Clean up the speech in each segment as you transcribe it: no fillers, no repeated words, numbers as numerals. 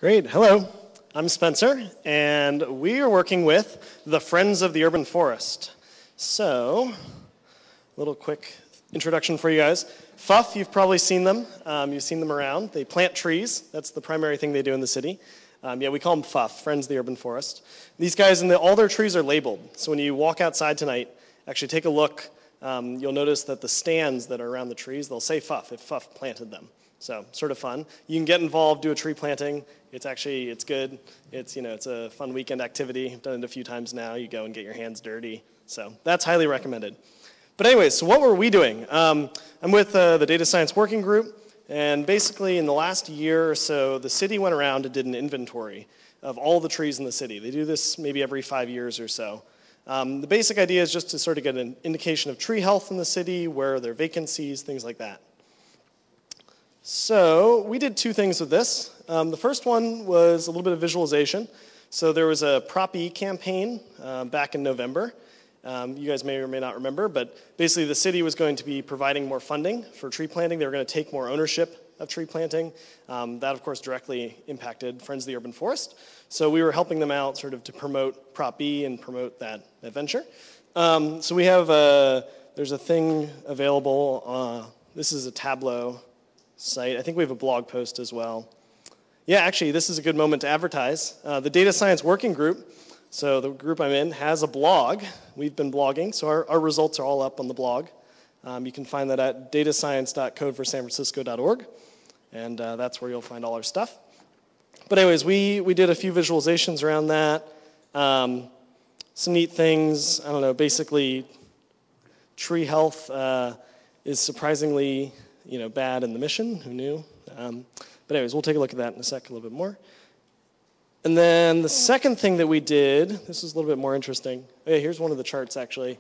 Great. Hello. I'm Spencer, and we are working with the Friends of the Urban Forest. So, a little quick introduction for you guys. FUF, you've probably seen them. You've seen them around. They plant trees. That's the primary thing they do in the city. Yeah, we call them FUF, Friends of the Urban Forest. These guys, all their trees are labeled. So when you walk outside tonight, actually take a look. You'll notice that the stands that are around the trees, they'll say FUF if FUF planted them. So sort of fun. You can get involved, do a tree planting. It's good. It's a fun weekend activity. I've done it a few times now. You go and get your hands dirty. So that's highly recommended. But anyways, so what were we doing? I'm with the Data Science Working Group. And basically in the last year or so, the city went around and did an inventory of all the trees in the city. They do this maybe every 5 years or so. The basic idea is just to sort of get an indication of tree health in the city, where there are vacancies, things like that. So we did two things with this. The first one was a little bit of visualization. So there was a Prop E campaign back in November. You guys may or may not remember, but basically the city was going to be providing more funding for tree planting. They were going to take more ownership of tree planting. That, of course, directly impacted Friends of the Urban Forest. So we were helping them out sort of to promote Prop E and promote that venture. So we have there's a thing available. This is a Tableau site. I think we have a blog post as well. Yeah, actually, this is a good moment to advertise. The Data Science Working Group, so the group I'm in, has a blog. We've been blogging, so our results are all up on the blog. You can find that at datascience.codeforsanfrancisco.org, and that's where you'll find all our stuff. But anyways, we did a few visualizations around that. Some neat things. I don't know, basically tree health is surprisingly bad in the mission. Who knew? But anyways, we'll take a look at that in a sec, a little bit more. And then the second thing that we did, this is a little bit more interesting. Okay, here's one of the charts, actually,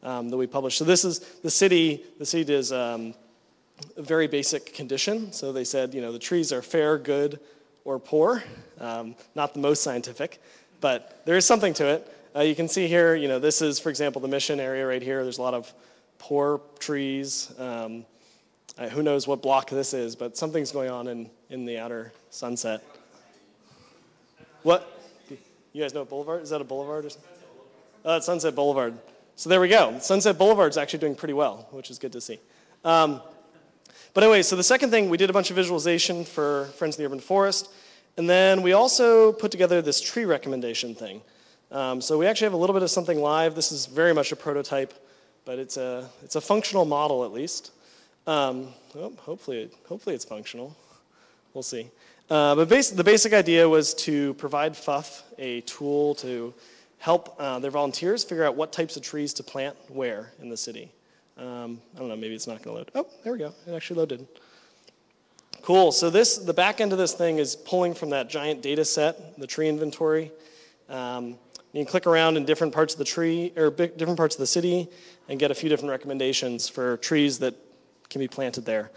that we published. So this is the city. The city does a very basic condition. So they said, the trees are fair, good, or poor. Not the most scientific, but there is something to it. You can see here, this is, for example, the mission area right here. There's a lot of poor trees. Who knows what block this is, but something's going on in the outer Sunset. What? You guys know Boulevard? Is that a Boulevard or something? It's Sunset Boulevard. So there we go. Sunset Boulevard's actually doing pretty well, which is good to see. But anyway, so the second thing, we did a bunch of visualization for Friends of the Urban Forest, and then we also put together this tree recommendation thing. So we actually have a little bit of something live. This is very much a prototype, but it's a functional model at least. Hopefully it's functional. We'll see. But the basic idea was to provide FUF a tool to help their volunteers figure out what types of trees to plant where in the city. I don't know, maybe it's not going to load. Oh, there we go. It actually loaded. Cool. So the back end of this thing is pulling from that giant data set, the tree inventory. You can click around in different parts of the tree or different parts of the city and get a few different recommendations for trees that can be planted there.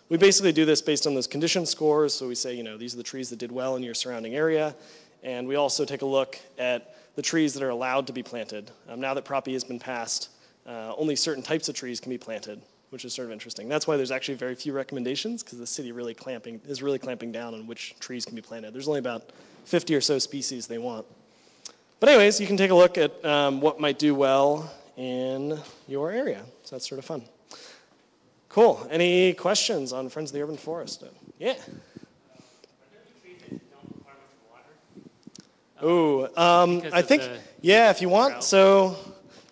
We basically do this based on those condition scores. So we say, these are the trees that did well in your surrounding area. And we also take a look at the trees that are allowed to be planted. Now that Prop E has been passed, only certain types of trees can be planted, which is sort of interesting. That's why there's actually very few recommendations, because the city is really clamping down on which trees can be planted. There's only about 50 or so species they want. But anyways, you can take a look at what might do well in your area. So that's sort of fun. Cool. Any questions on Friends of the Urban Forest? Yeah. Are there trees that don't require much water? I think, yeah, if you want. So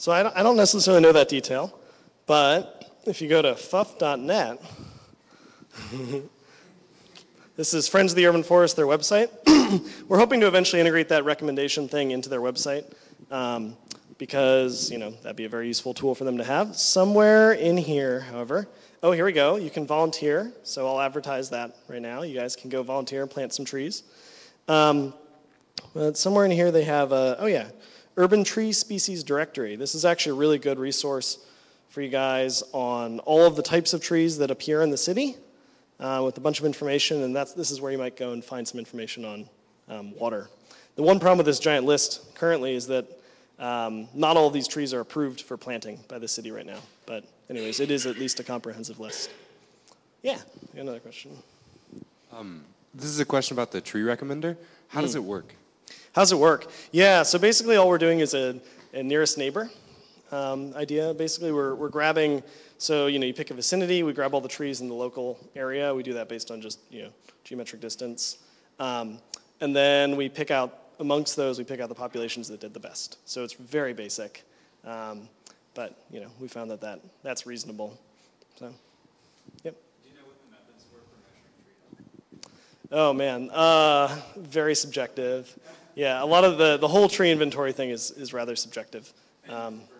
I don't necessarily know that detail, but if you go to fuf.net, this is Friends of the Urban Forest, their website. We're hoping to eventually integrate that recommendation thing into their website because, that'd be a very useful tool for them to have. Somewhere in here, however, oh, here we go. You can volunteer. So I'll advertise that right now. You guys can go volunteer and plant some trees. But somewhere in here they have Urban Tree Species Directory. This is actually a really good resource for you guys on all of the types of trees that appear in the city with a bunch of information. And this is where you might go and find some information on water. The one problem with this giant list currently is that not all of these trees are approved for planting by the city right now. But anyways, it is at least a comprehensive list. Yeah, another question. This is a question about the tree recommender. How does it work? How does it work? Yeah, so basically all we're doing is a nearest neighbor idea. Basically we're grabbing, so you pick a vicinity, we grab all the trees in the local area. We do that based on just geometric distance. And then we pick out, amongst those, we pick out the populations that did the best. So it's very basic. But we found that's reasonable. So, yep. Do you know what the methods were for measuring tree health? Oh man, very subjective. Yeah, a lot of the whole tree inventory thing is rather subjective,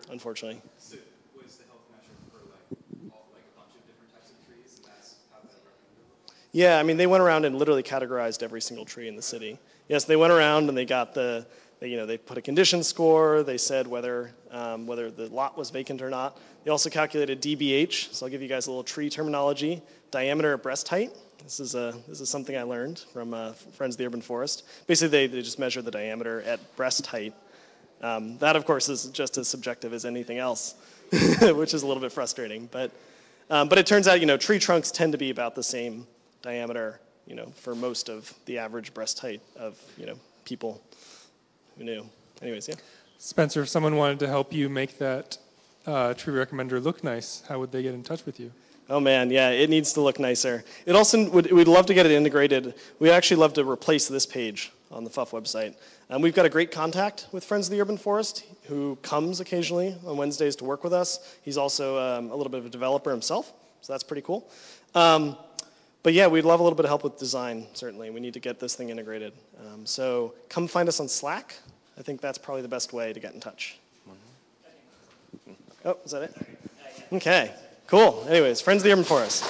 unfortunately. So was the health measured for like a bunch of different types of trees, and that's how that recommended? Yeah, I mean they went around and literally categorized every single tree in the city. Yes, they went around and they got they put a condition score. They said whether the lot was vacant or not. They also calculated DBH. So I'll give you guys a little tree terminology: diameter at breast height. This is something I learned from Friends of the Urban Forest. Basically, they just measure the diameter at breast height. That, of course, is just as subjective as anything else, which is a little bit frustrating. But it turns out, tree trunks tend to be about the same diameter, for most of the average breast height of, people. Who knew? Anyways, yeah. Spencer, if someone wanted to help you make that tree recommender look nice, how would they get in touch with you? Oh man, yeah, it needs to look nicer. It also we'd love to get it integrated. We'd actually love to replace this page on the FUF website. We've got a great contact with Friends of the Urban Forest who comes occasionally on Wednesdays to work with us. He's also a little bit of a developer himself, so that's pretty cool. But yeah, we'd love a little bit of help with design, certainly. We need to get this thing integrated. So come find us on Slack. I think that's probably the best way to get in touch. Oh, is that it? Okay. Cool. Anyways, Friends of the Urban Forest.